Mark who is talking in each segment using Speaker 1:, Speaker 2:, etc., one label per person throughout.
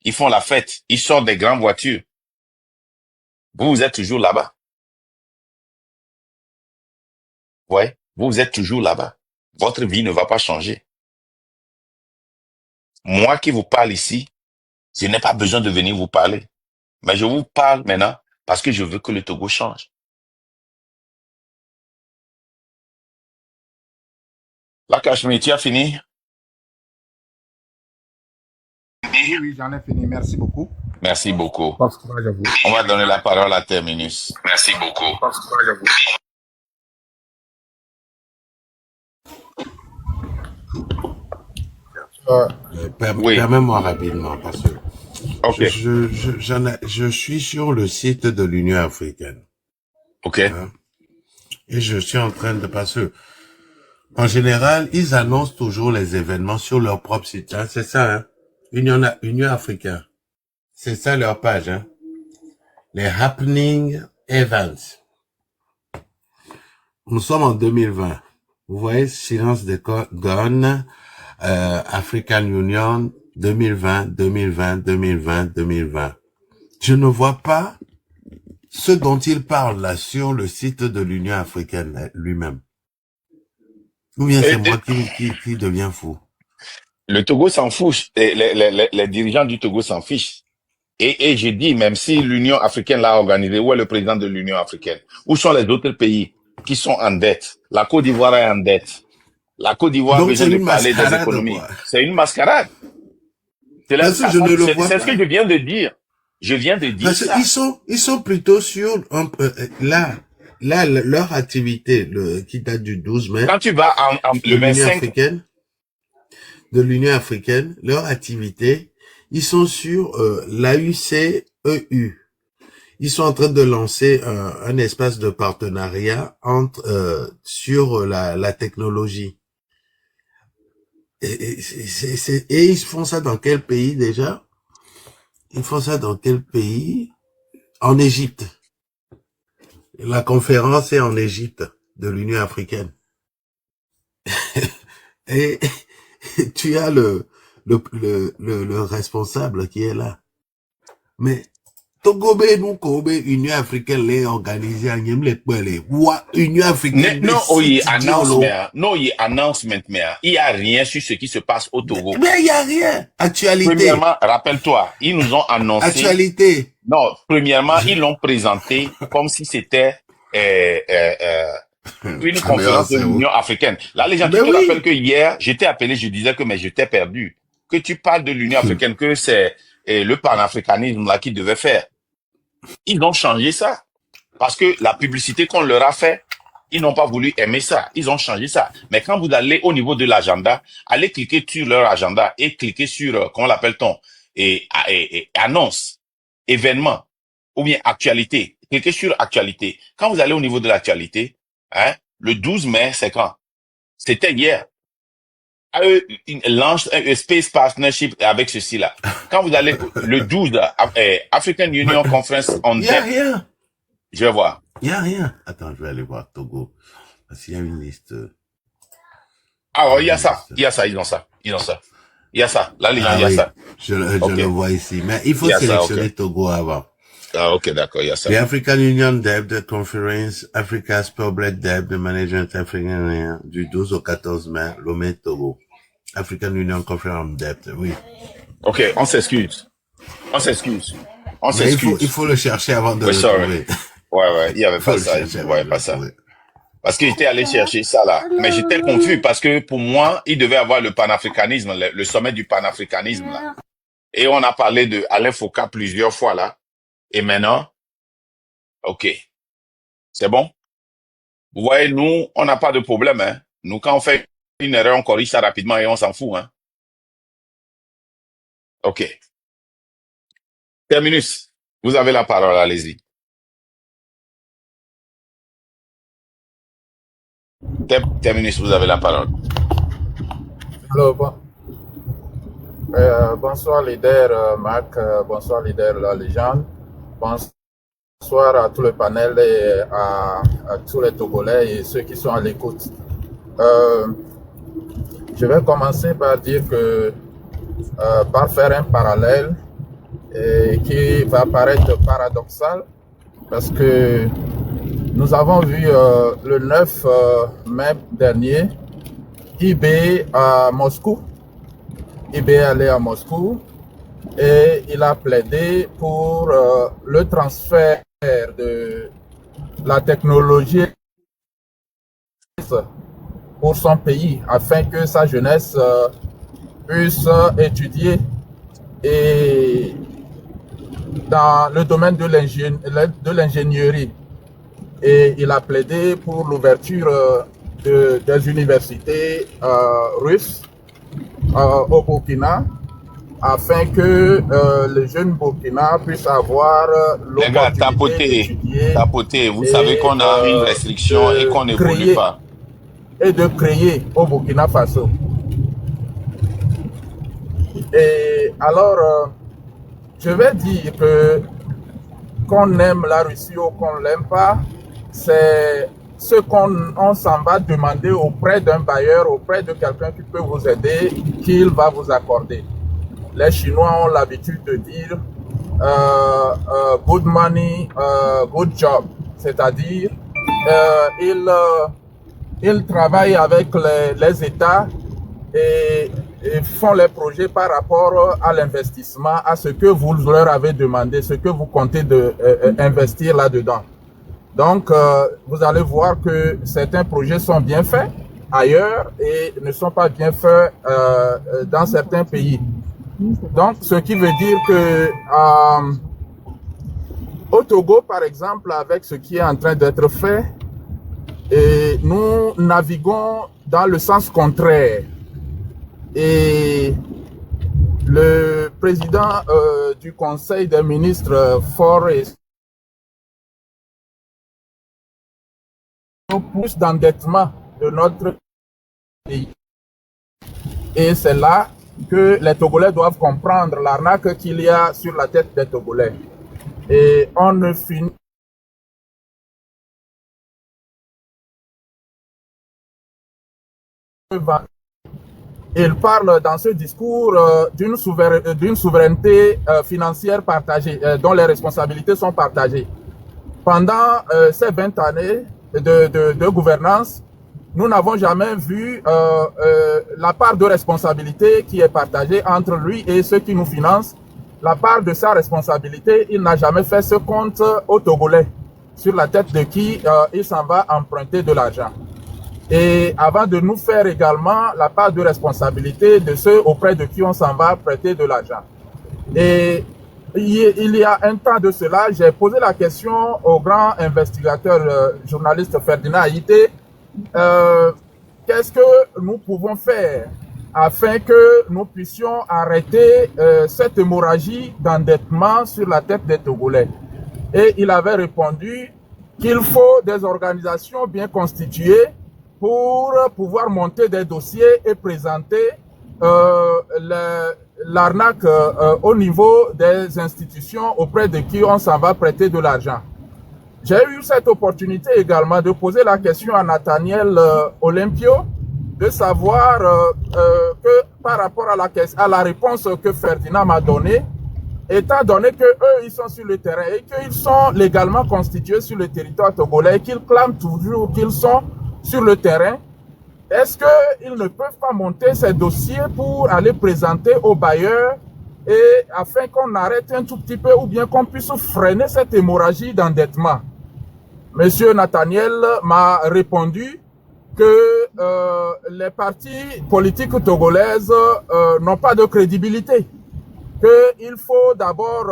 Speaker 1: Ils font la fête. Ils sortent des grandes voitures. Vous êtes toujours là-bas. Ouais, vous êtes toujours là-bas. Votre vie ne va pas changer. Moi qui vous parle ici, je n'ai pas besoin de venir vous parler. Mais je vous parle maintenant parce que je veux que le Togo change. La Cachemire, tu as fini?
Speaker 2: Oui, oui, j'en ai fini. Merci beaucoup.
Speaker 1: Merci beaucoup.
Speaker 2: Parce que j'avoue.
Speaker 1: On va donner la parole à Terminus.
Speaker 3: Merci beaucoup.
Speaker 2: Parce que j'avoue.
Speaker 1: Oui,
Speaker 3: Permets-moi rapidement, parce que
Speaker 1: ok,
Speaker 3: je suis sur le site de l'Union africaine.
Speaker 1: ok.
Speaker 3: Hein, et je suis en train de passer. En général, ils annoncent toujours les événements sur leur propre site. Hein, c'est ça, hein? Union africaine. C'est ça leur page, hein? Les happening events. Nous sommes en 2020. Vous voyez, silence de gone, African Union, 2020, 2020, 2020, 2020. Je ne vois pas ce dont il parle là sur le site de l'Union africaine lui-même. Ou bien c'est moi qui deviens fou.
Speaker 1: Le Togo s'en fout. Les dirigeants du Togo s'en fichent. Et j'ai dit, même si l'Union africaine l'a organisé, où est le président de l'Union africaine? Où sont les autres pays qui sont en dette? La Côte d'Ivoire est en dette. La Côte d'Ivoire a
Speaker 3: Donc
Speaker 1: besoin
Speaker 3: c'est
Speaker 1: de
Speaker 3: une
Speaker 1: parler des
Speaker 3: mascarade,
Speaker 1: économies.
Speaker 3: quoi.
Speaker 1: C'est une mascarade. C'est
Speaker 3: Parce que je ne le vois
Speaker 1: c'est ce
Speaker 3: pas.
Speaker 1: que je viens de dire. Je viens de dire
Speaker 3: Parce
Speaker 1: ça.
Speaker 3: qu'ils sont plutôt sur là leur activité qui date du 12 mai
Speaker 1: Quand tu vas
Speaker 3: de
Speaker 1: le
Speaker 3: l'Union
Speaker 1: 25,
Speaker 3: africaine, leur activité, ils sont sur l'AUCEU. Ils sont en train de lancer un espace de partenariat sur la technologie. Et ils font ça dans quel pays déjà? Ils font ça dans quel pays? En Égypte. La conférence est en Égypte de l'Union africaine. Et tu as le responsable qui est là. Mais Togobe nous Kobe Union africaine les organisée à Nyem les Pele. Union africaine
Speaker 1: non, oui,
Speaker 3: announcement.
Speaker 1: non, il y a announcement, mais il y a rien sur ce qui se passe au Togo.
Speaker 3: Mais il y a rien. Actualité.
Speaker 1: Premièrement, rappelle-toi, ils nous ont annoncé.
Speaker 3: Actualité.
Speaker 1: Non, premièrement, ils l'ont présenté comme si c'était une conférence de l'Union africaine. Là, les gens, tu te rappelles que hier, j'étais appelé, je disais que mais j'étais perdu. Que tu parles de l'Union africaine, que c'est le panafricanisme là qui devait faire. Ils ont changé ça. Parce que la publicité qu'on leur a fait, ils n'ont pas voulu aimer ça. Ils ont changé ça. Mais quand vous allez au niveau de l'agenda, allez cliquer sur leur agenda et cliquer sur, comment l'appelle-t-on, et annonce, événement, ou bien actualité. Cliquez sur actualité. Quand vous allez au niveau de l'actualité, hein, le 12 mai, c'est quand? C'était hier. Ils lancent un Space Partnership avec ceci-là. Quand vous allez le 12, African Union Conference on
Speaker 3: Il y a
Speaker 1: Debt.
Speaker 3: rien.
Speaker 1: Je vais voir.
Speaker 3: Il y a rien. Attends, je vais aller voir Togo. Parce qu'il y a une liste.
Speaker 1: Ah, il y a ça. Il y a ça, ils ont ça. Ils ont ça. Il y a ça. Là, les gens, il y a ça.
Speaker 3: Je le vois ici. Mais il faut sélectionner Togo avant.
Speaker 1: Ah, ok, d'accord, il y a ça.
Speaker 3: The African Union Debt Conference, Africa's Public Debt Management African du 12 au 14 mai, Lomé, Togo. African Union Conference on Debt, oui.
Speaker 1: Ok, on s'excuse. On s'excuse. On s'excuse.
Speaker 3: Il faut le chercher avant de le trouver.
Speaker 1: Ouais, il y avait pas ça. Ouais, pas ça. Parce qu'il était allé chercher ça là. Mais j'étais confus parce que pour moi, il devait avoir le panafricanisme, le sommet du panafricanisme là. Et on a parlé de Alain Foucault plusieurs fois là. Et maintenant, ok. C'est bon? Vous voyez, nous, on n'a pas de problème, hein. Nous, quand on fait une erreur, on corrige ça rapidement et on s'en fout, hein. Ok. Terminus, vous avez la parole, allez-y. Terminus, vous avez la parole.
Speaker 2: Alors, bonsoir leader Marc, bonsoir leader La Légende, bonsoir à tout le panel et à tous les Togolais et ceux qui sont à l'écoute. Je vais commencer par dire que, par faire un parallèle et qui va paraître paradoxal parce que nous avons vu le 9 mai dernier IB à Moscou. IB est allé à Moscou et il a plaidé pour le transfert de la technologie pour son pays afin que sa jeunesse puisse étudier et dans le domaine de l'ingénierie. Et il a plaidé pour l'ouverture des universités russes au Burkina afin que les jeunes Burkina puissent avoir l'opportunité d'étudier.
Speaker 1: Tapoter. Vous savez qu'on a une restriction et qu'on n'évolue pas.
Speaker 2: Et de créer au Burkina Faso. Et alors, je vais dire que qu'on aime la Russie ou qu'on l'aime pas, c'est ce qu'on s'en va demander auprès d'un bailleur, auprès de quelqu'un qui peut vous aider, qu'il va vous accorder. Les Chinois ont l'habitude de dire good money, good job, c'est-à-dire ils travaillent avec les États et font les projets par rapport à l'investissement, à ce que vous leur avez demandé, ce que vous comptez investir là-dedans. Donc, vous allez voir que certains projets sont bien faits ailleurs et ne sont pas bien faits dans certains pays. Donc, ce qui veut dire que au Togo, par exemple, avec ce qui est en train d'être fait, et nous naviguons dans le sens contraire. Et le président du Conseil des ministres Forest nous pousse d'endettement de notre pays. Et c'est là que les Togolais doivent comprendre l'arnaque qu'il y a sur la tête des Togolais. Et on ne finit il parle dans ce discours d'une souveraineté financière partagée, dont les responsabilités sont partagées. Pendant ces 20 années de gouvernance, nous n'avons jamais vu la part de responsabilité qui est partagée entre lui et ceux qui nous financent. La part de sa responsabilité, il n'a jamais fait ce compte aux Togolais, sur la tête de qui il s'en va emprunter de l'argent. Et avant de nous faire également la part de responsabilité de ceux auprès de qui on s'en va prêter de l'argent. Et il y a un temps de cela, j'ai posé la question au grand investigateur journaliste Ferdinand Haïté, qu'est-ce que nous pouvons faire afin que nous puissions arrêter cette hémorragie d'endettement sur la tête des Togolais. Et il avait répondu qu'il faut des organisations bien constituées pour pouvoir monter des dossiers et présenter l'arnaque au niveau des institutions auprès de qui on s'en va prêter de l'argent. J'ai eu cette opportunité également de poser la question à Nathaniel Olympio, de savoir que par rapport à la réponse que Ferdinand m'a donnée, étant donné que eux ils sont sur le terrain et qu'ils sont légalement constitués sur le territoire togolais et qu'ils clament toujours qu'ils sont sur le terrain, est-ce qu'ils ne peuvent pas monter ces dossiers pour aller présenter aux bailleurs et afin qu'on arrête un tout petit peu ou bien qu'on puisse freiner cette hémorragie d'endettement? Monsieur Nathaniel m'a répondu que les partis politiques togolaises n'ont pas de crédibilité, qu'il faut d'abord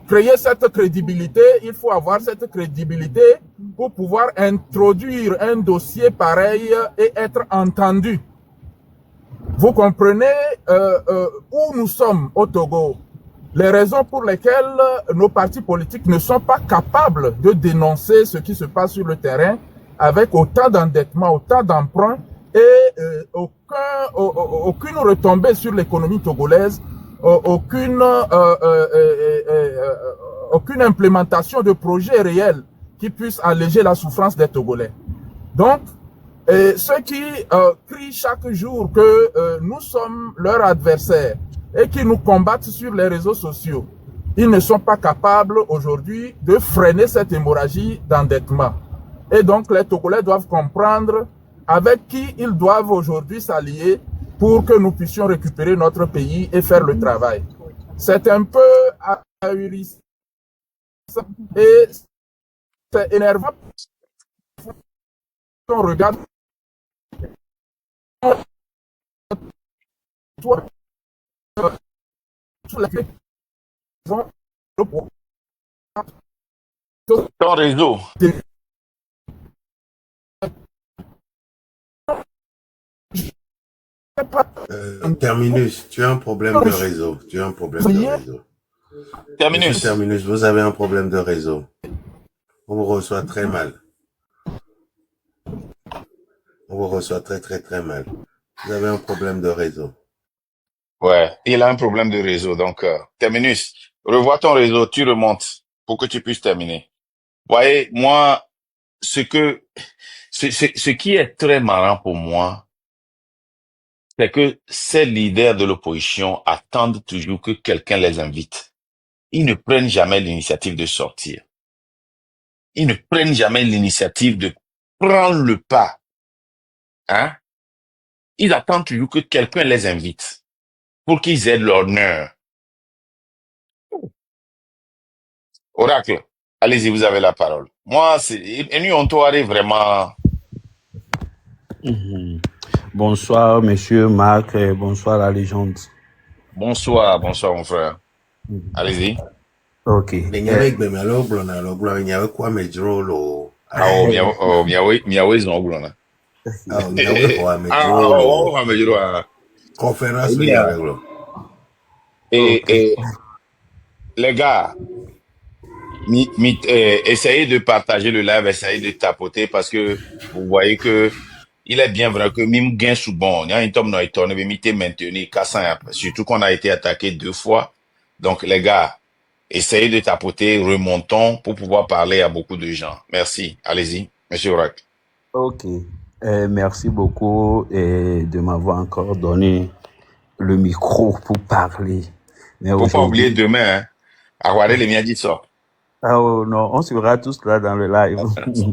Speaker 2: créer cette crédibilité, il faut avoir cette crédibilité pour pouvoir introduire un dossier pareil et être entendu. Vous comprenez où nous sommes au Togo, les raisons pour lesquelles nos partis politiques ne sont pas capables de dénoncer ce qui se passe sur le terrain avec autant d'endettement, autant d'emprunts et aucune retombée sur l'économie togolaise, aucune implémentation de projets réels qui puissent alléger la souffrance des Togolais. Donc, Et ceux qui crient chaque jour que nous sommes leurs adversaires et qui nous combattent sur les réseaux sociaux, ils ne sont pas capables aujourd'hui de freiner cette hémorragie d'endettement. Et donc les Togolais doivent comprendre avec qui ils doivent aujourd'hui s'allier pour que nous puissions récupérer notre pays et faire le travail. C'est un peu ahurissant et c'est énervant. On regarde toi, sur les
Speaker 1: Ton réseau.
Speaker 3: Terminus, tu as un problème de réseau. Tu as un problème de réseau. Monsieur
Speaker 1: Terminus.
Speaker 3: Terminus, vous avez un problème de réseau. On vous reçoit très mal. On vous reçoit très, très, très mal. Vous avez un problème de réseau.
Speaker 1: Ouais, il a un problème de réseau. Donc, Terminus, revois ton réseau, tu remontes pour que tu puisses terminer. Voyez, moi, ce qui est très marrant pour moi, c'est que ces leaders de l'opposition attendent toujours que quelqu'un les invite. Ils ne prennent jamais l'initiative de sortir. Ils ne prennent jamais l'initiative de prendre le pas. Hein? Ils attendent toujours que quelqu'un les invite pour qu'ils aient l'honneur. Oracle, allez-y, vous avez la parole. Moi, et nous, on doit vraiment.
Speaker 4: Bonsoir, monsieur Marc, et bonsoir la légende.
Speaker 1: Bonsoir, mon frère. Allez-y.
Speaker 4: Ok.
Speaker 1: Miawe Zonglona. Et les gars, essayez de partager le live, essayez de tapoter parce que vous voyez que il est bien vrai que même gain sous bon, il y a un tome dans étonné, mais maintenir surtout qu'on a été attaqué 2 fois. Donc les gars, essayez de tapoter, remontons pour pouvoir parler à beaucoup de gens. Merci. Allez-y, monsieur Oracle.
Speaker 4: Ok. Merci beaucoup de m'avoir encore donné le micro pour parler. Mais
Speaker 1: faut pas oublier demain, hein. Aguarder les miens dit ça.
Speaker 4: Ah oh, non, on sera tous là dans le live.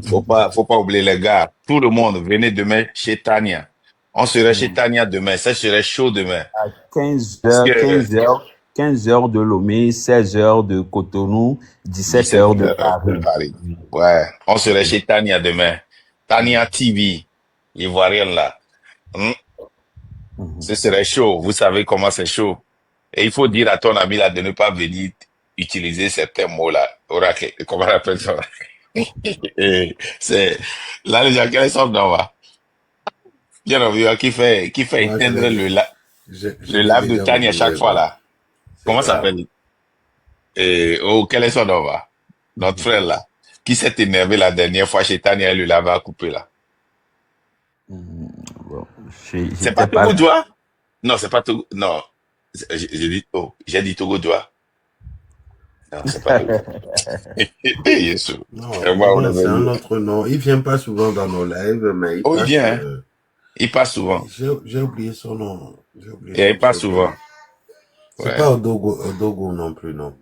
Speaker 1: Faut pas oublier les gars. Tout le monde, venez demain chez Tania. On serait chez Tania demain. Ça serait chaud demain.
Speaker 4: À 15 heures de Lomé, 16 heures de Cotonou, 17 heures de Paris.
Speaker 1: Ouais, on serait chez Tania demain. Tania TV, l'Ivoirienne là. Ce serait chaud. Vous savez comment c'est chaud. Et il faut dire à ton ami là de ne pas venir utiliser certains mots là. Oracle, comment on appelle ça? C'est là les gens qui sont dans là. Bien entendu, qui fait éteindre le live de Tania à chaque fois là. Comment ça s'appelle? Quel est son nom là? Notre frère là, qui s'est énervé la dernière fois chez Tania, le lave à couper là.
Speaker 4: Bon,
Speaker 1: c'est pas Togo Doua? Non, c'est pas Togo. Non, j'ai dit Togo Doua. Non, c'est pas Togo.
Speaker 3: Non, c'est un autre nom. Il vient pas souvent dans nos lives, mais il passe.
Speaker 1: Il vient. Il passe souvent.
Speaker 3: J'ai oublié son nom.
Speaker 1: Il passe souvent.
Speaker 3: C'est pas Odogo non plus, non.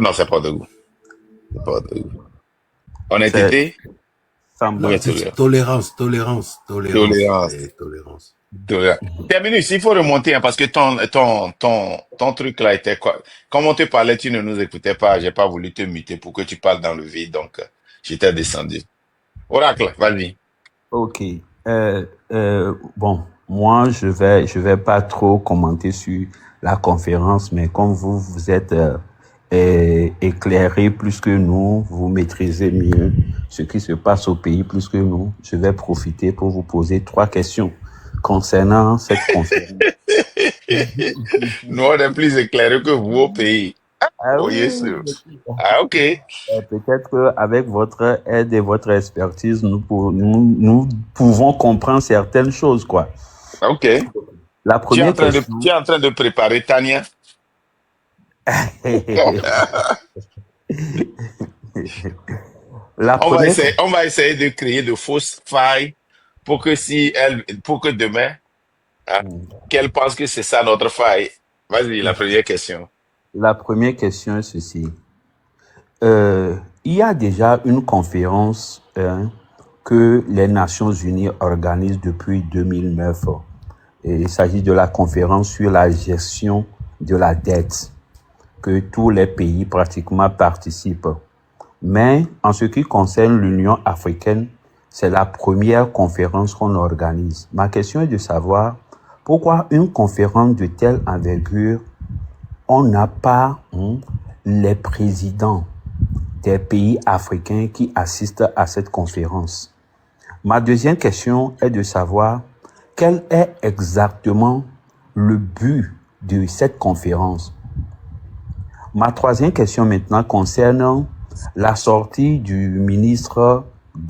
Speaker 1: Non, c'est pas Odogo. C'est pas Odogo. Honnêteté.
Speaker 3: Tolérance.
Speaker 1: Terminus, il faut remonter, hein, parce que ton truc là était quoi? Comme on te parlait, tu ne nous écoutais pas. J'ai pas voulu te muter pour que tu parles dans le vide, donc j'étais descendu. Oracle, vas-y.
Speaker 4: Ok. Bon, moi je vais pas trop commenter sur la conférence, mais comme vous êtes éclairé plus que nous, vous maîtrisez mieux ce qui se passe au pays plus que nous, je vais profiter pour vous poser 3 questions concernant cette conférence.
Speaker 1: Nous, on est plus éclairés que vous au pays.
Speaker 4: Ah oui,
Speaker 1: yes, ah, ok.
Speaker 4: Peut-être qu'avec votre aide et votre expertise, nous pouvons comprendre certaines choses, quoi.
Speaker 1: Ok.
Speaker 4: La première question...
Speaker 1: Tu es en train de préparer Tania? On va essayer de créer de fausses failles pour que demain, hein,
Speaker 4: Mm.
Speaker 1: qu'elle pense que c'est ça notre faille. Vas-y, la première question.
Speaker 4: La première question est ceci. Il y a déjà une conférence que les Nations Unies organisent depuis 2009. Et il s'agit de la conférence sur la gestion de la dette, que tous les pays pratiquement participent. Mais en ce qui concerne l'Union africaine, c'est la première conférence qu'on organise. Ma question est de savoir pourquoi une conférence de telle envergure, on n'a pas les présidents des pays africains qui assistent à cette conférence. Ma deuxième question est de savoir quel est exactement le but de cette conférence. Ma troisième question maintenant concerne la sortie du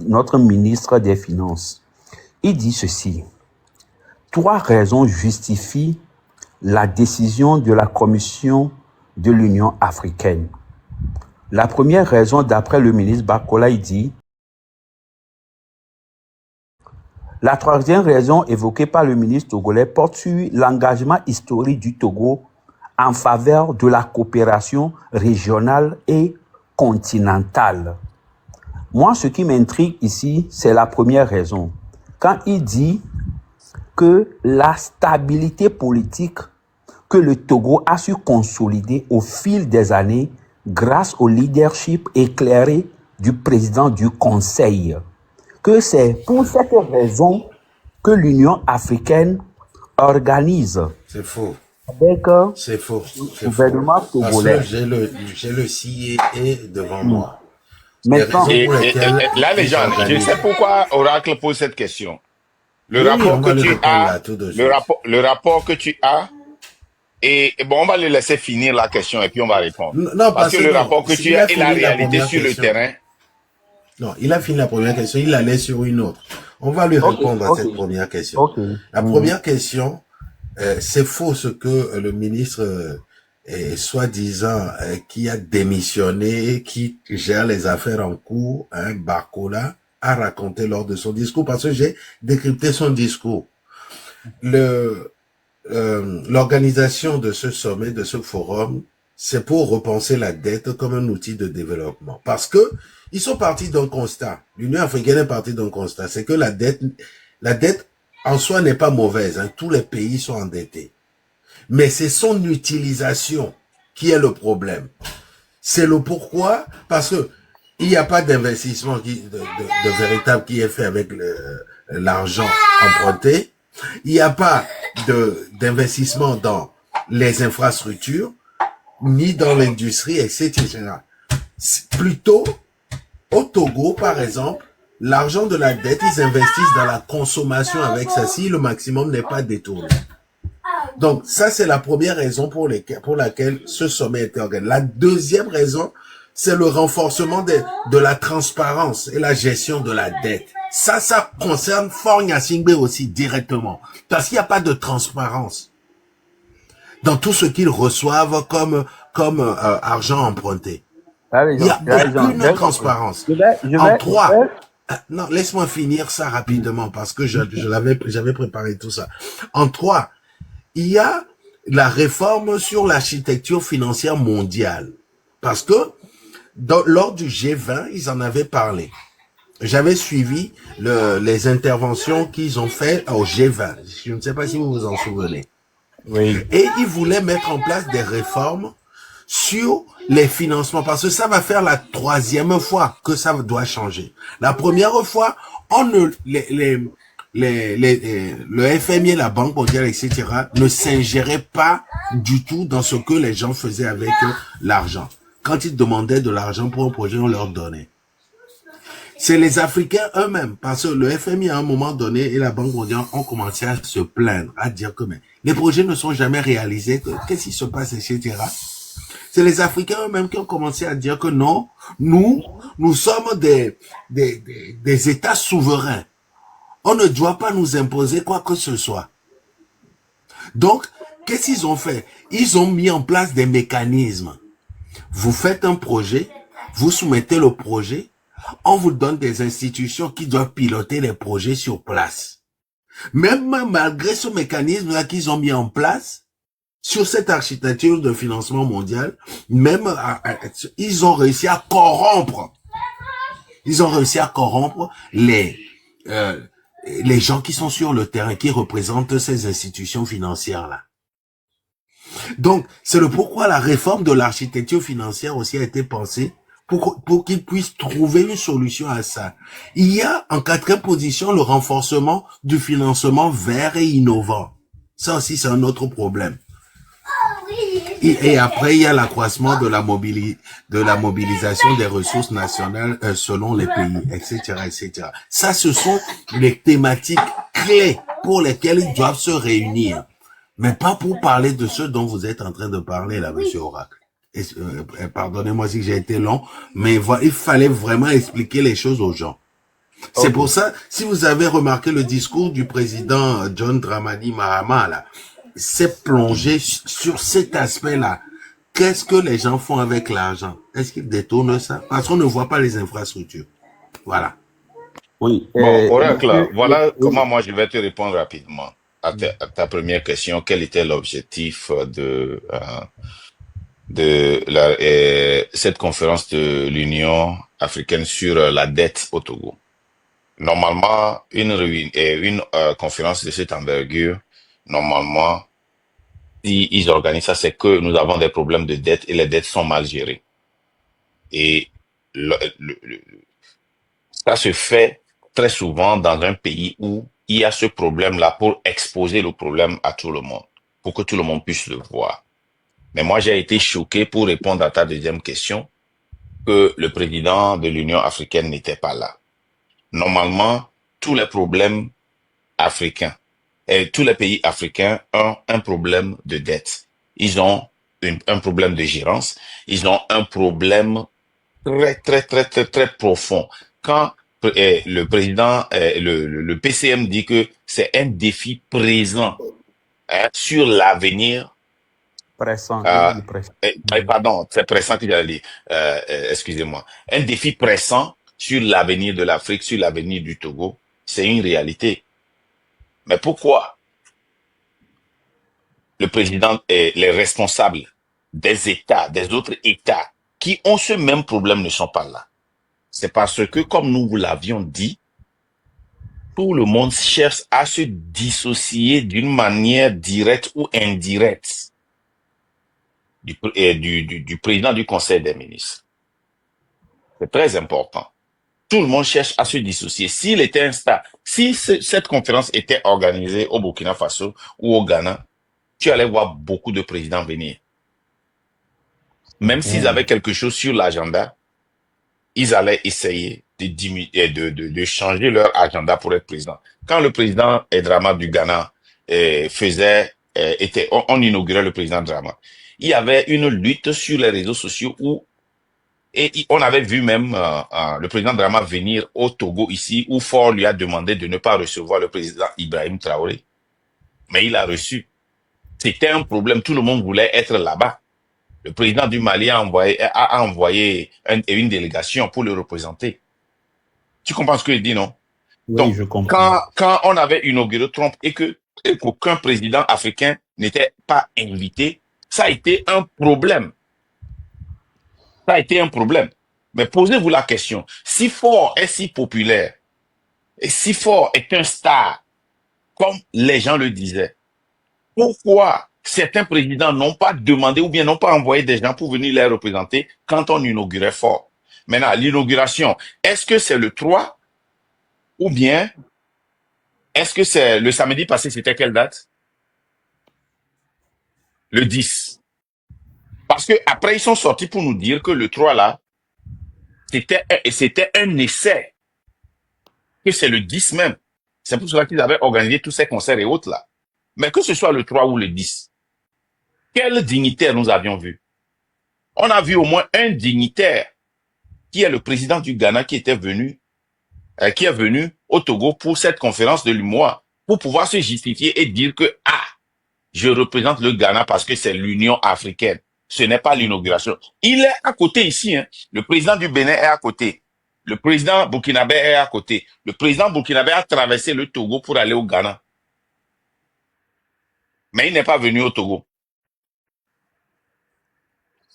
Speaker 4: notre ministre des Finances. Il dit ceci. 3 raisons justifient la décision de la Commission de l'Union africaine. La première raison, d'après le ministre Bakola, il dit la troisième raison évoquée par le ministre togolais porte sur l'engagement historique du Togo en faveur de la coopération régionale et continentale. Moi, ce qui m'intrigue ici, c'est la première raison. Quand il dit que la stabilité politique que le Togo a su consolider au fil des années grâce au leadership éclairé du président du Conseil, que c'est pour cette raison que l'Union africaine organise
Speaker 3: C'est faux.
Speaker 4: avec
Speaker 3: C'est faux.
Speaker 4: le
Speaker 3: C'est faux.
Speaker 4: gouvernement
Speaker 3: Parce que
Speaker 4: togolais.
Speaker 3: j'ai le CIA devant moi.
Speaker 4: Maintenant,
Speaker 1: Et là, les gens, je sais pourquoi Oracle pose cette question. Le
Speaker 3: Oui,
Speaker 1: rapport
Speaker 3: on va
Speaker 1: que
Speaker 3: lui
Speaker 1: tu
Speaker 3: répondre
Speaker 1: as,
Speaker 3: là tout de suite.
Speaker 1: le rapport que tu as, et bon, on va le laisser finir la question et puis on va répondre.
Speaker 3: Non,
Speaker 1: Parce que le rapport que tu as et la
Speaker 3: fini la
Speaker 1: réalité
Speaker 3: première
Speaker 1: sur le
Speaker 3: question.
Speaker 1: terrain.
Speaker 3: Non, il a fini la première question, il allait sur une autre. On va lui répondre à cette première question.
Speaker 4: ok.
Speaker 3: La première question, c'est faux ce que le ministre, soi-disant, qui a démissionné, qui gère les affaires en cours, Bakola, a raconté lors de son discours, parce que j'ai décrypté son discours. L'organisation de ce sommet, de ce forum, c'est pour repenser la dette comme un outil de développement. Parce que ils sont partis d'un constat. L'Union africaine est partie d'un constat. C'est que la dette en soi n'est pas mauvaise. Tous les pays sont endettés. Mais c'est son utilisation qui est le problème. C'est le pourquoi, parce que il n'y a pas d'investissement de véritable qui est fait avec l'argent emprunté. Il n'y a pas d'investissement dans les infrastructures, ni dans l'industrie, etc. Plutôt, au Togo, par exemple, l'argent de la dette, ils investissent dans la consommation avec ça, si le maximum n'est pas détourné. Donc, ça, c'est la première raison pour laquelle ce sommet était organisé. La deuxième raison, c'est le renforcement de la transparence et la gestion de la dette. Ça concerne Faure Gnassingbé aussi directement. Parce qu'il n'y a pas de transparence dans tout ce qu'ils reçoivent comme argent emprunté. Il n'y a aucune transparence. Non, laisse-moi finir ça rapidement parce que j'avais préparé tout ça. En 3, il y a la réforme sur l'architecture financière mondiale. Parce que lors du G20, ils en avaient parlé. J'avais suivi les interventions qu'ils ont fait au G20. Je ne sais pas si vous vous en souvenez.
Speaker 4: Oui.
Speaker 3: Et ils voulaient mettre en place des réformes sur les financements, parce que ça va faire la 3e fois que ça doit changer. La première fois, le FMI et la Banque mondiale, etc., ne s'ingéraient pas du tout dans ce que les gens faisaient avec l'argent. Quand ils demandaient de l'argent pour un projet, on leur donnait. C'est les Africains eux-mêmes, parce que le FMI à un moment donné et la Banque mondiale ont commencé à se plaindre, à dire que mais, les projets ne sont jamais réalisés, qu'est-ce qui se passe, etc. C'est les Africains eux-mêmes qui ont commencé à dire que non, nous sommes des États souverains. On ne doit pas nous imposer quoi que ce soit. Donc, qu'est-ce qu'ils ont fait? Ils ont mis en place des mécanismes. Vous faites un projet, vous soumettez le projet. on vous donne des institutions qui doivent piloter les projets sur place. Même malgré ce mécanisme-là qu'ils ont mis en place, sur cette architecture de financement mondial, même ils ont réussi à corrompre. Ils ont réussi à corrompre les gens qui sont sur le terrain, qui représentent ces institutions financières-là. Donc, c'est le pourquoi la réforme de l'architecture financière aussi a été pensée pour qu'ils puissent trouver une solution à ça. Il y a en quatrième position le renforcement du financement vert et innovant. Ça aussi, c'est un autre problème. Et après, il y a l'accroissement de la mobilisation des ressources nationales selon les pays, etc., etc. Ça, ce sont les thématiques clés pour lesquelles ils doivent se réunir. Mais pas pour parler de ce dont vous êtes en train de parler là, Monsieur Oracle. Pardonnez-moi si j'ai été long, mais il fallait vraiment expliquer les choses aux gens. C'est pour ça, si vous avez remarqué le discours du président John Dramani Mahama, là, c'est plongé sur cet aspect-là. Qu'est-ce que les gens font avec l'argent? Est-ce qu'ils détournent ça? Parce qu'on ne voit pas les infrastructures. Voilà.
Speaker 4: Oui.
Speaker 1: Bon, Oracle, voilà comment moi je vais te répondre rapidement à ta première question. Quel était l'objectif de cette conférence de l'Union africaine sur la dette au Togo? Normalement, une conférence de cette envergure, normalement, si ils organisent ça, c'est que nous avons des problèmes de dette et les dettes sont mal gérées. Et ça se fait très souvent dans un pays où il y a ce problème-là pour exposer le problème à tout le monde, pour que tout le monde puisse le voir. Mais moi, j'ai été choqué, pour répondre à ta deuxième question, que le président de l'Union africaine n'était pas là. Normalement, tous les problèmes africains et tous les pays africains ont un problème de dette. Ils ont un problème de gérance. Ils ont un problème très profond. Quand le président, le PCM dit que c'est un défi présent sur l'avenir.
Speaker 4: Pressant.
Speaker 1: Pardon, c'est pressant que j'allais dire. Excusez-moi. Un défi pressant sur l'avenir de l'Afrique, sur l'avenir du Togo, c'est une réalité. Mais pourquoi le président et les responsables des États, des autres États qui ont ce même problème ne sont pas là? C'est parce que, comme nous vous l'avions dit, tout le monde cherche à se dissocier d'une manière directe ou indirecte du président du Conseil des ministres. C'est très important. Tout le monde cherche à se dissocier. S'il était un star, si cette conférence était organisée au Burkina Faso ou au Ghana, tu allais voir beaucoup de présidents venir. Même s'ils avaient quelque chose sur l'agenda, ils allaient essayer de changer leur agenda pour être président. Quand le président Drama du Ghana on inaugurait le président Drama, il y avait une lutte sur les réseaux sociaux et on avait vu même le président Drama venir au Togo ici, où Ford lui a demandé de ne pas recevoir le président Ibrahim Traoré. Mais il a reçu. C'était un problème, tout le monde voulait être là-bas. Le président du Mali a envoyé une délégation pour le représenter. Tu comprends ce que je dis, non?
Speaker 4: Oui,
Speaker 1: donc,
Speaker 4: je comprends.
Speaker 1: Quand on avait inauguré Trump et qu'aucun président africain n'était pas invité, ça a été un problème. Ça a été un problème. Mais posez-vous la question, si Ford est si populaire, et si Ford est un star, comme les gens le disaient, pourquoi certains présidents n'ont pas demandé ou bien n'ont pas envoyé des gens pour venir les représenter quand on inaugurait Ford? Maintenant, l'inauguration, est-ce que c'est le 3 ou bien est-ce que c'est le samedi passé, c'était quelle date? Le 10. Parce que après ils sont sortis pour nous dire que le 3 là, c'était un essai. Que c'est le 10 même. C'est pour cela qu'ils avaient organisé tous ces concerts et autres là. Mais que ce soit le 3 ou le 10, quel dignitaire nous avions vu? On a vu au moins un dignitaire qui est le président du Ghana qui est venu au Togo pour cette conférence de l'UMOA pour pouvoir se justifier et dire que je représente le Ghana parce que c'est l'Union africaine. Ce n'est pas l'inauguration. Il est à côté ici. Le président du Bénin est à côté. Le président burkinabé est à côté. Le président burkinabé a traversé le Togo pour aller au Ghana. Mais il n'est pas venu au Togo.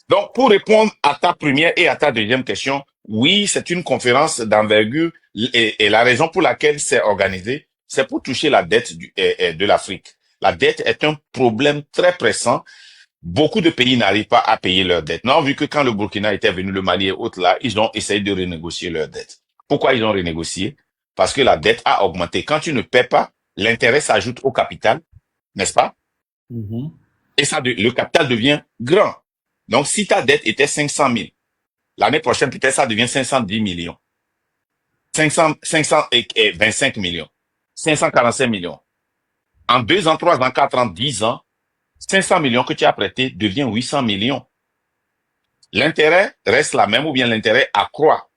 Speaker 1: Donc, pour répondre à ta première et à ta deuxième question, oui, c'est une conférence d'envergure et la raison pour laquelle c'est organisé, c'est pour toucher la dette de l'Afrique. La dette est un problème très pressant. Beaucoup de pays n'arrivent pas à payer leurs dettes. Non, vu que quand le Burkina était venu, le Mali et autres là, ils ont essayé de renégocier leurs dettes. Pourquoi ils ont renégocié? Parce que la dette a augmenté. Quand tu ne paies pas, l'intérêt s'ajoute au capital, n'est-ce pas? Et ça, le capital devient grand. Donc, si ta dette était 500 000, l'année prochaine, peut-être ça devient 510 millions. 525 millions. 545 millions. En 2 ans, 3 ans, 4 ans, 10 ans, 500 millions que tu as prêté devient 800 millions. L'intérêt reste la même ou bien l'intérêt accroît.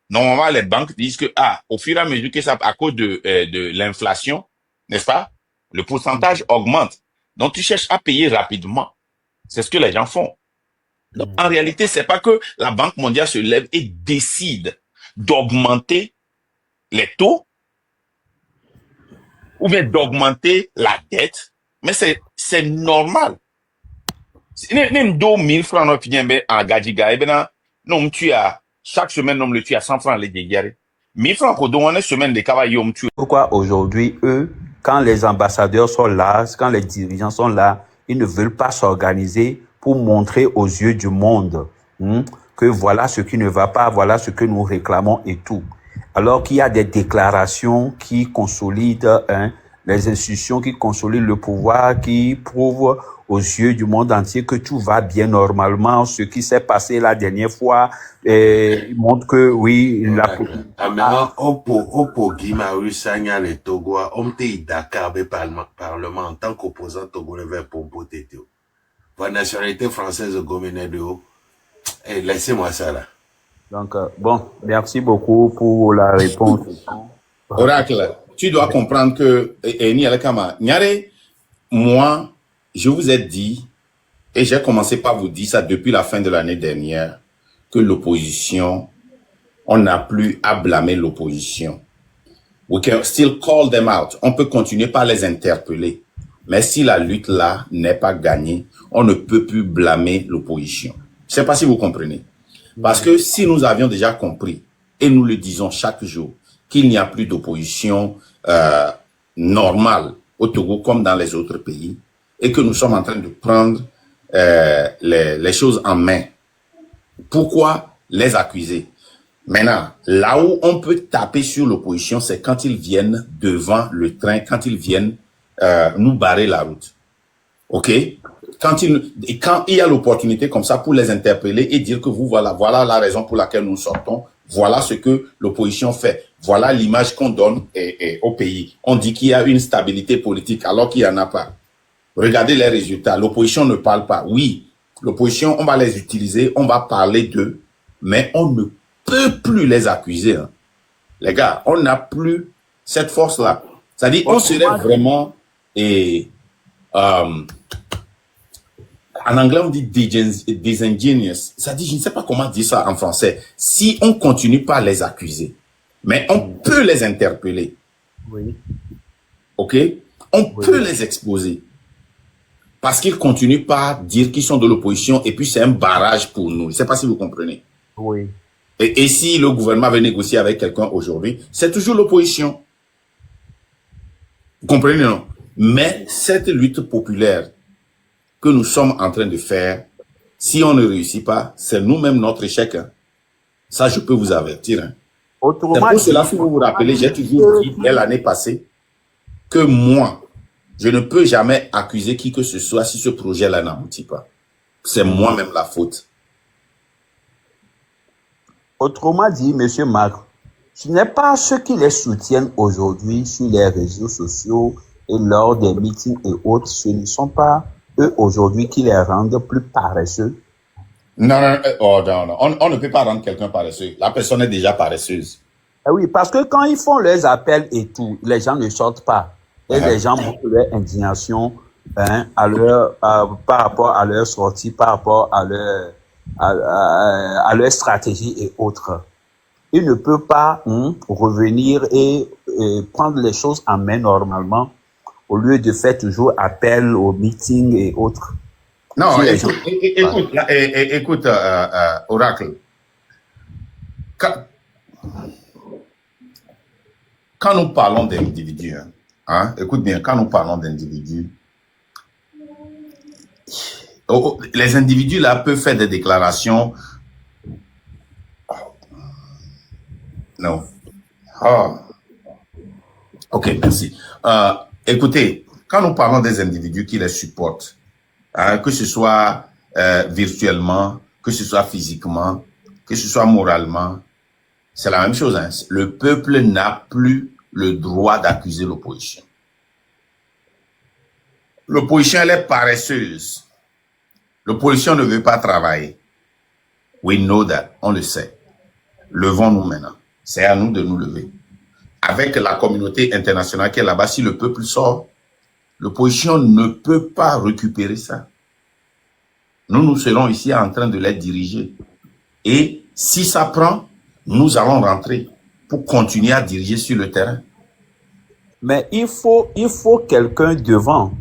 Speaker 1: Normalement, les banques disent que, au fur et à mesure que ça, à cause de l'inflation, n'est-ce pas? Le pourcentage augmente. Donc, tu cherches à payer rapidement. C'est ce que les gens font. Donc, en réalité, c'est pas que la Banque mondiale se lève et décide d'augmenter les taux ou bien d'augmenter la dette, mais c'est normal. Nem do 1000 francs no finyembe en gajiga ebena nom tu à chaque semaine nom le tu à 100 francs les déguerre. 1000 francs ko don one semaine de kaba yom tu.
Speaker 4: Pourquoi aujourd'hui, eux, quand les ambassadeurs sont là, quand les dirigeants sont là, ils ne veulent pas s'organiser pour montrer aux yeux du monde que voilà ce qui ne va pas, voilà ce que nous réclamons et tout. Alors qu'il y a des déclarations qui consolident les institutions, qui consolident le pouvoir, qui prouvent aux yeux du monde entier que tout va bien normalement. Ce qui s'est passé la dernière fois montre que oui,
Speaker 3: Opo Guima Rusanya le Togo, omte Dakar be parlement en tant qu'opposant togolais vers Pompo Tétéo. Votre nationalité française Gomene de haut. Laissez-moi ça là.
Speaker 4: Donc, bon, merci beaucoup pour la réponse.
Speaker 1: Oracle, tu dois comprendre que, moi, je vous ai dit, et j'ai commencé par vous dire ça depuis la fin de l'année dernière, que l'opposition, on n'a plus à blâmer l'opposition. We can still call them out. On peut continuer par les interpeller. Mais si la lutte là n'est pas gagnée, on ne peut plus blâmer l'opposition. Je sais pas si vous comprenez. Parce que si nous avions déjà compris, et nous le disons chaque jour, qu'il n'y a plus d'opposition normale au Togo comme dans les autres pays, et que nous sommes en train de prendre les choses en main, pourquoi les accuser? Maintenant, là où on peut taper sur l'opposition, c'est quand ils viennent devant le train, quand ils viennent nous barrer la route. OK? Quand il y a l'opportunité comme ça pour les interpeller et dire que voilà la raison pour laquelle nous sortons, voilà ce que l'opposition fait, voilà l'image qu'on donne au pays. On dit qu'il y a une stabilité politique alors qu'il n'y en a pas. Regardez les résultats. L'opposition ne parle pas. Oui, l'opposition, on va les utiliser, on va parler d'eux, mais on ne peut plus les accuser. Hein. Les gars, on n'a plus cette force-là. C'est-à-dire, on serait vraiment en anglais, on dit disingenuous. Ça dit, je ne sais pas comment dire ça en français. Si on continue pas à les accuser, mais on peut les interpeller.
Speaker 4: Oui.
Speaker 1: OK? On peut les exposer. Parce qu'ils continuent pas à dire qu'ils sont de l'opposition et puis c'est un barrage pour nous. Je ne sais pas si vous comprenez.
Speaker 4: Oui.
Speaker 1: Et si le gouvernement veut négocier avec quelqu'un aujourd'hui, c'est toujours l'opposition. Vous comprenez, non? Mais cette lutte populaire que nous sommes en train de faire, si on ne réussit pas, c'est nous-mêmes notre échec. Hein. Ça, je peux vous avertir. Hein. C'est pour cela, si vous vous rappelez, j'ai toujours dit dès l'année passée que moi, je ne peux jamais accuser qui que ce soit si ce projet-là n'aboutit pas. C'est moi-même la faute.
Speaker 4: Autrement dit, Monsieur Marc, ce n'est pas ceux qui les soutiennent aujourd'hui sur les réseaux sociaux et lors des meetings et autres, ce ne sont pas eux aujourd'hui qui les rendent plus paresseux.
Speaker 1: Non, non. On ne peut pas rendre quelqu'un paresseux. La personne est déjà paresseuse.
Speaker 4: Oui, parce que quand ils font leurs appels et tout, les gens ne sortent pas. Et les gens montrent leur indignation par rapport à leur sortie, par rapport à leur stratégie et autres. il ne peut pas revenir et prendre les choses en main normalement, au lieu de faire toujours appel aux meetings et autres.
Speaker 1: Non,
Speaker 4: Si les
Speaker 1: écoute,
Speaker 4: gens-
Speaker 1: écoute, Oracle. Quand, quand nous parlons d'individus, écoute bien, quand nous parlons d'individus, les individus là peuvent faire des déclarations. Non. Ah. Ok, merci. Écoutez, quand nous parlons des individus qui les supportent, que ce soit virtuellement, que ce soit physiquement, que ce soit moralement, c'est la même chose. Le peuple n'a plus le droit d'accuser l'opposition. L'opposition, elle est paresseuse. L'opposition ne veut pas travailler. We know that. On le sait. Levons-nous maintenant. C'est à nous de nous lever. Avec la communauté internationale qui est là-bas, si le peuple sort, l'opposition ne peut pas récupérer ça. Nous serons ici en train de les diriger. Et si ça prend, nous allons rentrer pour continuer à diriger sur le terrain.
Speaker 4: Mais il faut quelqu'un devant.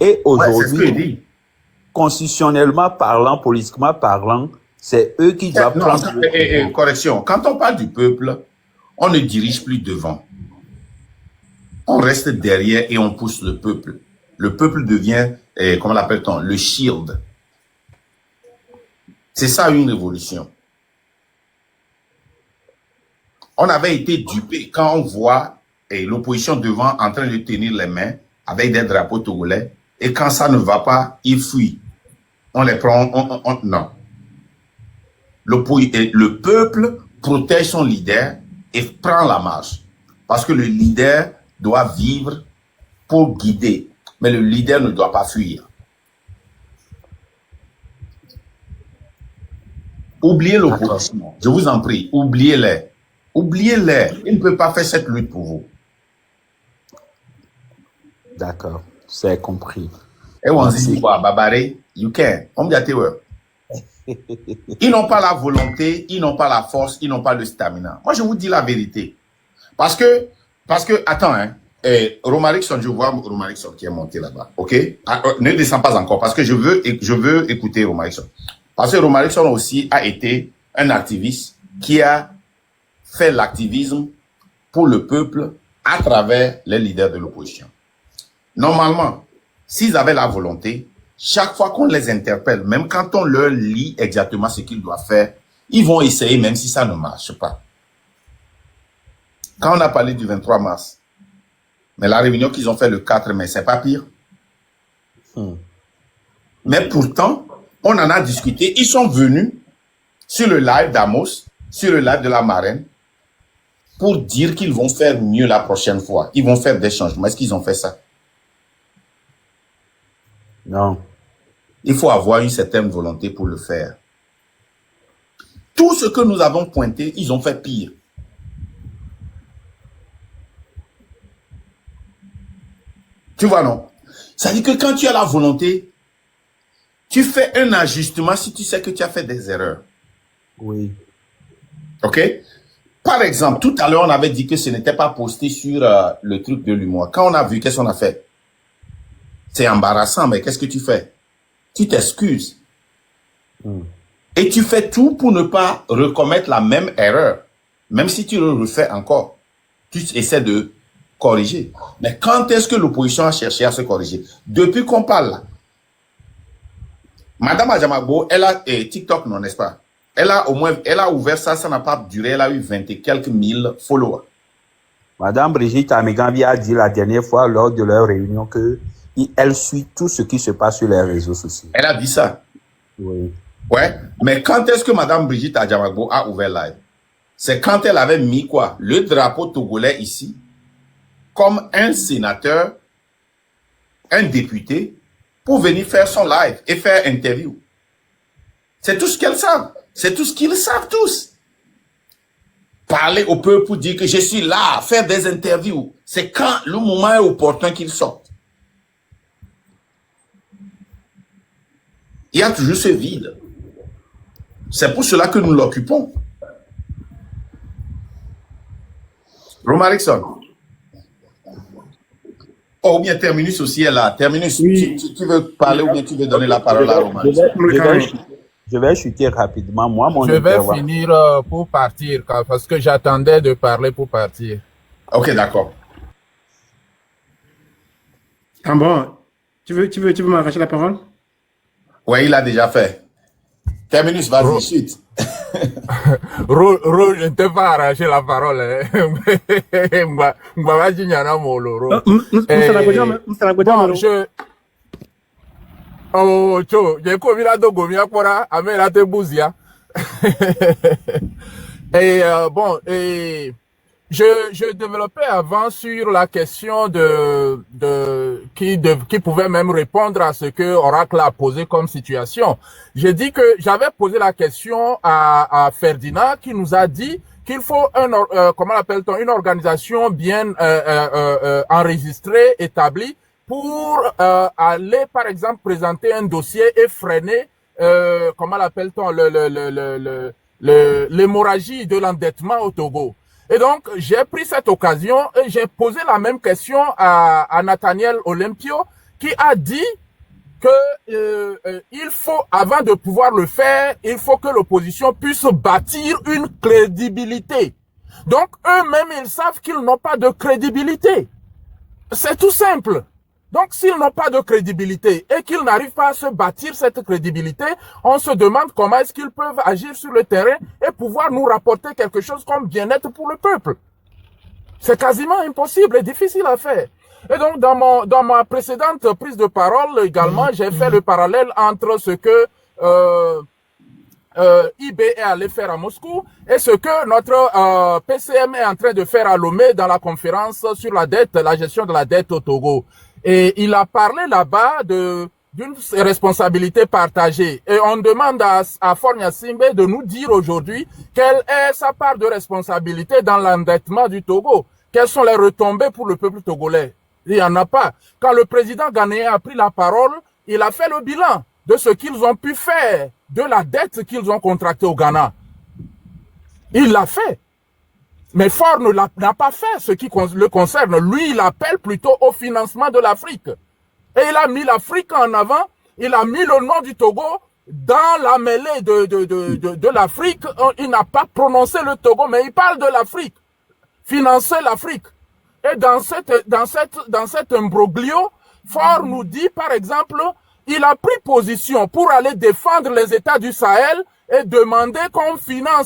Speaker 4: Et
Speaker 1: Ouais, c'est ce que je
Speaker 4: aujourd'hui,
Speaker 1: dis.
Speaker 4: constitutionnellement parlant, politiquement parlant, c'est eux qui doivent
Speaker 1: Non,
Speaker 4: prendre le devant.
Speaker 1: correction. Quand on parle du peuple, on ne dirige plus devant. On reste derrière et on pousse le peuple. Le peuple devient, comment l'appelle-t-on, le shield. C'est ça une révolution. On avait été dupé quand on voit l'opposition devant en train de tenir les mains avec des drapeaux togolais. Et quand ça ne va pas, ils fuient. On les prend, non. Le peuple protège son leader et prend la marche. Parce que le leader doit vivre pour guider. Mais le leader ne doit pas fuir. Oubliez l'opposition. Je vous en prie, oubliez-les. Oubliez-les. Ils ne peuvent pas faire cette lutte pour vous.
Speaker 4: D'accord, c'est compris.
Speaker 1: Et on
Speaker 4: Merci.
Speaker 1: dit, Babaré, you can. On me dit, ouais. Ils n'ont pas la volonté, ils n'ont pas la force, ils n'ont pas le stamina. Moi, je vous dis la vérité. Parce que, attends, Romarikson, je vois Romarikson qui est monté là-bas, ok? Ne descends pas encore, parce que je veux écouter Romarikson. Parce que Romarikson aussi a été un activiste qui a fait l'activisme pour le peuple à travers les leaders de l'opposition. Normalement, s'ils avaient la volonté, chaque fois qu'on les interpelle, même quand on leur lit exactement ce qu'ils doivent faire, ils vont essayer même si ça ne marche pas. Quand on a parlé du 23 mars, mais la réunion qu'ils ont fait le 4 mai, c'est pas pire. Mais pourtant, on en a discuté. Ils sont venus sur le live d'Amos, sur le live de la marraine, pour dire qu'ils vont faire mieux la prochaine fois. Ils vont faire des changements. Est-ce qu'ils ont fait ça?
Speaker 4: Non.
Speaker 1: Il faut avoir une certaine volonté pour le faire. Tout ce que nous avons pointé, ils ont fait pire. Tu vois, non? Ça dit que quand tu as la volonté, tu fais un ajustement si tu sais que tu as fait des erreurs.
Speaker 4: Oui.
Speaker 1: OK? Par exemple, tout à l'heure, on avait dit que ce n'était pas posté sur le truc de l'humour. Quand on a vu, qu'est-ce qu'on a fait? C'est embarrassant, mais qu'est-ce que tu fais? Tu t'excuses. Et tu fais tout pour ne pas recommettre la même erreur. Même si tu le refais encore, tu essaies de corriger. Mais quand est-ce que l'opposition a cherché à se corriger? Depuis qu'on parle là, Madame Adjamagbo, elle a TikTok, non, n'est-ce pas? Elle a ouvert ça, ça n'a pas duré, elle a eu 20 et quelques mille followers.
Speaker 4: Madame Brigitte Amigambi a dit la dernière fois lors de leur réunion que elle suit tout ce qui se passe sur les réseaux sociaux.
Speaker 1: Elle a dit ça.
Speaker 4: Oui.
Speaker 1: Ouais. Mais quand est-ce que Madame Brigitte Adjamagbo a ouvert live? C'est quand elle avait mis quoi? Le drapeau togolais ici, comme un sénateur, un député, pour venir faire son live et faire interview. C'est tout ce qu'elles savent. C'est tout ce qu'ils savent tous. Parler au peuple pour dire que je suis là, faire des interviews. C'est quand le moment est opportun qu'ils sortent. Il y a toujours ce vide. C'est pour cela que nous l'occupons. Romarickson. Oh, ou bien Terminus aussi est là. Terminus,
Speaker 5: Oui.
Speaker 1: tu veux parler ou bien tu veux donner la parole à Romarickson?
Speaker 4: Je vais chuter rapidement. Moi, mon
Speaker 2: Je vais
Speaker 4: intervention.
Speaker 2: finir pour partir, parce que j'attendais de parler pour partir.
Speaker 1: Ok, d'accord.
Speaker 5: Ah bon, tu veux m'arracher la parole?
Speaker 1: Oui, il a déjà fait. Terminus, vas-y, chute.
Speaker 2: Je ne t'ai pas arraché la parole. Bon, Oh, j'ai commis la dogomia pour la te bouzia. Et bon, et je développais avant sur la question qui pouvait même répondre à ce que Oracle a posé comme situation. J'ai dit que j'avais posé la question à Ferdinand qui nous a dit qu'il faut comment l'appelle-t-on, une organisation bien enregistrée, établie, pour aller, par exemple, présenter un dossier et freiner, comment l'appelle-t-on, l'hémorragie de l'endettement au Togo. Et donc, j'ai pris cette occasion et j'ai posé la même question à Nathaniel Olympio, qui a dit que il faut, avant de pouvoir le faire, il faut que l'opposition puisse bâtir une crédibilité. Donc, eux-mêmes, ils savent qu'ils n'ont pas de crédibilité. C'est tout simple. Donc, s'ils n'ont pas de crédibilité et qu'ils n'arrivent pas à se bâtir cette crédibilité, on se demande comment est-ce qu'ils peuvent agir sur le terrain et pouvoir nous rapporter quelque chose comme bien-être pour le peuple. C'est quasiment impossible et difficile à faire. Et donc, dans ma précédente prise de parole également, j'ai fait le parallèle entre ce que IB est allé faire à Moscou et ce que notre PCM est en train de faire à Lomé dans la conférence sur la dette, la gestion de la dette au Togo. Et il a parlé là-bas d'une responsabilité partagée. Et on demande à Fornia Simbe de nous dire aujourd'hui quelle est sa part de responsabilité dans l'endettement du Togo. Quelles sont les retombées pour le peuple togolais? Il n'y en a pas. Quand le président ghanéen a pris la parole, il a fait le bilan de ce qu'ils ont pu faire, de la dette qu'ils ont contractée au Ghana. Il l'a fait. Mais Faure n'a pas fait ce qui le concerne. Lui, il appelle plutôt au financement de l'Afrique. Et il a mis l'Afrique en avant. Il a mis le nom du Togo dans la mêlée de l'Afrique. Il n'a pas prononcé le Togo, mais il parle de l'Afrique. Financer l'Afrique. Et dans cet imbroglio, Faure nous dit, par exemple, il a pris position pour aller défendre les États du Sahel et demander qu'on finance